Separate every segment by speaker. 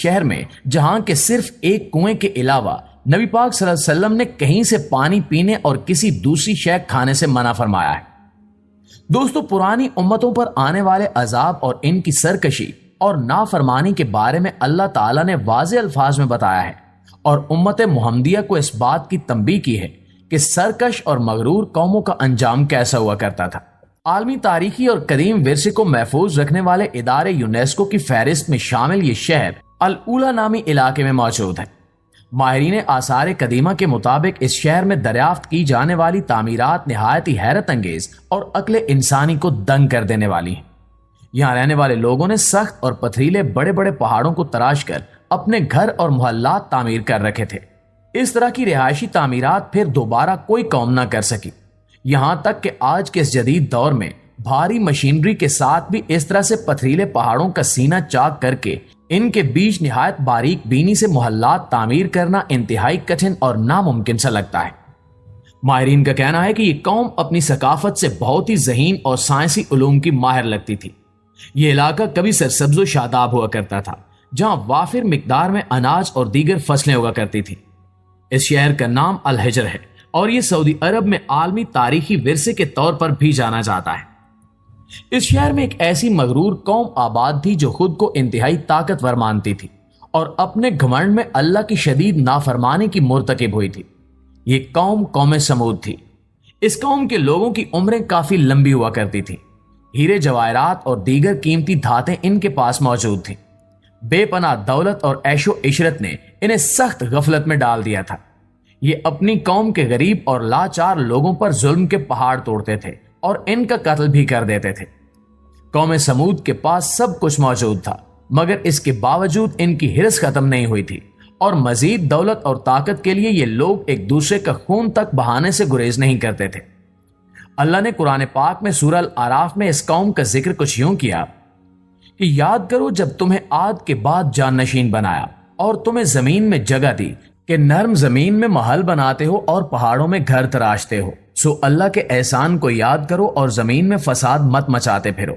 Speaker 1: شہر میں جہاں کے صرف ایک کنویں کے علاوہ نبی پاک صلی اللہ علیہ وسلم نے کہیں سے پانی پینے اور کسی دوسری شے کھانے سے منع فرمایا ہے۔ دوستو، پرانی امتوں پر آنے والے عذاب اور ان کی سرکشی اور نافرمانی کے بارے میں اللہ تعالیٰ نے واضح الفاظ میں بتایا ہے اور امت محمدیہ کو اس بات کی تنبیہ کی ہے کہ سرکش اور مغرور قوموں کا انجام کیسا ہوا کرتا تھا۔ عالمی تاریخی اور قدیم ورثے کو محفوظ رکھنے والے ادارے یونیسکو کی فہرست میں شامل یہ شہر الاولیٰ نامی علاقے میں موجود ہے۔ ماہرین آثار قدیمہ کے مطابق اس شہر میں دریافت کی جانے والی تعمیرات نہایت ہی حیرت انگیز اور عقل انسانی کو دنگ کر دینے والی ہیں۔ یہاں رہنے والے لوگوں نے سخت اور پتھریلے بڑے بڑے پہاڑوں کو تراش کر اپنے گھر اور محلات تعمیر کر رکھے تھے۔ اس طرح کی رہائشی تعمیرات پھر دوبارہ کوئی قوم نہ کر سکی، یہاں تک کہ آج کے اس جدید دور میں بھاری مشینری کے ساتھ بھی اس طرح سے پتھریلے پہاڑوں کا سینہ چاک کر کے ان کے بیچ نہایت باریک بینی سے محلات تعمیر کرنا انتہائی کٹھن اور ناممکن سا لگتا ہے۔ ماہرین کا کہنا ہے کہ یہ قوم اپنی ثقافت سے بہت ہی ذہین اور سائنسی علوم کی ماہر لگتی تھی۔ یہ علاقہ کبھی سرسبز و شاداب ہوا کرتا تھا، جہاں وافر مقدار میں اناج اور دیگر فصلیں ہوا کرتی تھی۔ اس شہر کا نام الحجر ہے اور یہ سعودی عرب میں عالمی تاریخی ورثے کے طور پر بھی جانا جاتا ہے۔ اس شہر میں ایک ایسی مغرور قوم آباد تھی جو خود کو انتہائی طاقتور مانتی تھی اور اپنے گھمنڈ میں اللہ کی شدید نافرمانی کی مرتکب ہوئی تھی۔ یہ قوم سمود تھی۔ اس قوم کے لوگوں کی عمریں کافی لمبی ہوا کرتی تھیں۔ ہیرے جواہرات اور دیگر قیمتی دھاتیں ان کے پاس موجود تھیں۔ بے پناہ دولت اور عیش و عشرت نے انہیں سخت غفلت میں ڈال دیا تھا۔ یہ اپنی قوم کے غریب اور لاچار لوگوں پر ظلم کے پہاڑ توڑتے تھے اور ان کا قتل بھی کر دیتے تھے۔ قوم سمود کے پاس سب کچھ موجود تھا، مگر اس کے باوجود ان کی ہرس ختم نہیں ہوئی تھی اور مزید دولت اور طاقت کے لیے یہ لوگ ایک دوسرے کا خون تک بہانے سے گریز نہیں کرتے تھے۔ اللہ نے قرآن پاک میں سورہ الاعراف میں اس قوم کا ذکر کچھ یوں کیا کہ یاد کرو جب تمہیں عاد کے بعد جان نشین بنایا اور تمہیں زمین میں جگہ دی کہ نرم زمین میں محل بناتے ہو اور پہاڑوں میں گھر تراشتے ہو، سو اللہ کے احسان کو یاد کرو اور زمین میں فساد مت مچاتے پھرو۔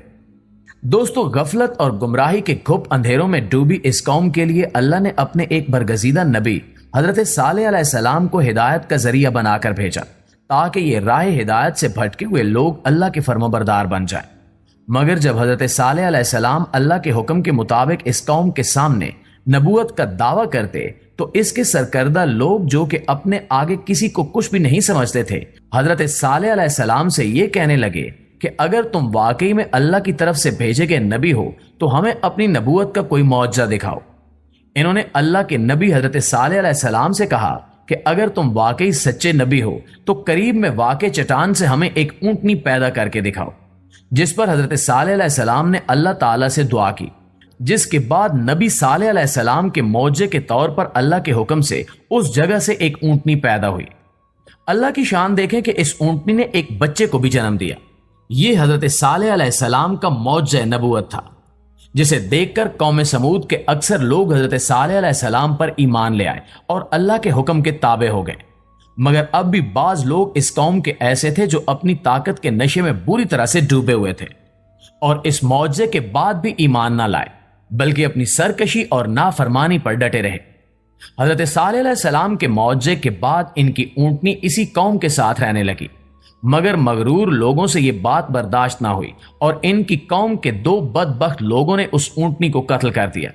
Speaker 1: دوستو، غفلت اور گمراہی کے گھپ اندھیروں میں ڈوبی اس قوم کے لیے اللہ نے اپنے ایک برگزیدہ نبی حضرت صالح علیہ السلام کو ہدایت کا ذریعہ بنا کر بھیجا تاکہ یہ راہ ہدایت سے بھٹکے ہوئے لوگ اللہ کے فرمانبردار بن جائیں۔ مگر جب حضرت صالح علیہ السلام اللہ کے حکم کے مطابق اس قوم کے سامنے نبوت کا دعویٰ کرتے تو اس کے سرکردہ لوگ جو کہ اپنے آگے کسی کو کچھ بھی نہیں سمجھتے تھے، حضرت صالح علیہ السلام سے یہ کہنے لگے کہ اگر تم واقعی میں اللہ کی طرف سے بھیجے گئے نبی ہو تو ہمیں اپنی نبوت کا کوئی معجزہ دکھاؤ۔ انہوں نے اللہ کے نبی حضرت صالح علیہ السلام سے کہا کہ اگر تم واقعی سچے نبی ہو تو قریب میں واقع چٹان سے ہمیں ایک اونٹنی پیدا کر کے دکھاؤ، جس پر حضرت صالح علیہ السلام نے اللہ تعالیٰ سے دعا کی، جس کے بعد نبی صالح علیہ السلام کے معجزے کے طور پر اللہ کے حکم سے اس جگہ سے ایک اونٹنی پیدا ہوئی۔ اللہ کی شان دیکھیں کہ اس اونٹنی نے ایک بچے کو بھی جنم دیا۔ یہ حضرت صالح علیہ السلام کا معجزہ نبوت تھا، جسے دیکھ کر قوم سمود کے اکثر لوگ حضرت صالح علیہ السلام پر ایمان لے آئے اور اللہ کے حکم کے تابع ہو گئے۔ مگر اب بھی بعض لوگ اس قوم کے ایسے تھے جو اپنی طاقت کے نشے میں بری طرح سے ڈوبے ہوئے تھے اور اس معجزے کے بعد بھی ایمان نہ لائے، بلکہ اپنی سرکشی اور نافرمانی پر ڈٹے رہے۔ حضرت صالح علیہ السلام کے معجزے کے بعد ان کی اونٹنی اسی قوم کے ساتھ رہنے لگی، مگر مغرور لوگوں سے یہ بات برداشت نہ ہوئی اور ان کی قوم کے دو بدبخت لوگوں نے اس اونٹنی کو قتل کر دیا۔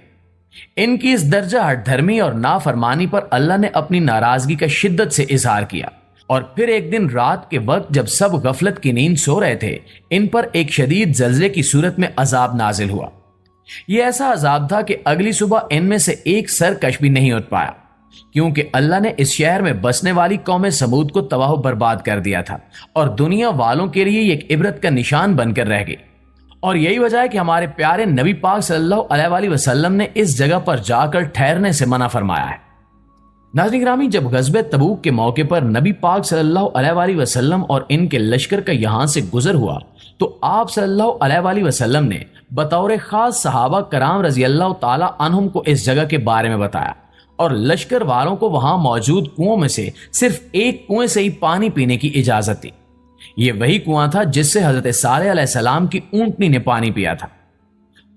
Speaker 1: ان کی اس درجہ ہٹ دھرمی اور نافرمانی پر اللہ نے اپنی ناراضگی کا شدت سے اظہار کیا، اور پھر ایک دن رات کے وقت جب سب غفلت کی نیند سو رہے تھے، ان پر ایک شدید زلزلے کی صورت میں عذاب نازل ہوا۔ یہ ایسا عذاب تھا کہ اگلی صبح ان میں سے ایک سرکش بھی نہیں اٹھ پایا، کیونکہ اللہ نے اس شہر میں بسنے والی قوم سمود کو تباہ و برباد کر دیا تھا اور دنیا والوں کے لیے یہ ایک عبرت کا نشان بن کر رہ گئی۔ اور یہی وجہ ہے کہ ہمارے پیارے نبی پاک صلی اللہ علیہ وآلہ وسلم نے اس جگہ پر جا کر ٹھہرنے سے منع فرمایا ہے۔ ناظرین گرامی، جب غزوہ تبوک کے موقع پر نبی پاک صلی اللہ علیہ وآلہ وسلم اور ان کے لشکر کا یہاں سے گزر ہوا تو آپ صلی اللہ علیہ وآلہ وسلم نے بطور خاص صحابہ کرام رضی اللہ تعالی عنہم کو اس جگہ کے بارے میں بتایا اور لشکر والوں کو وہاں موجود کنووں میں سے صرف ایک کنویں سے ہی پانی پینے کی اجازت دی۔ یہ وہی کنواں تھا جس سے حضرت صالح علیہ السلام کی اونٹنی نے پانی پیا تھا۔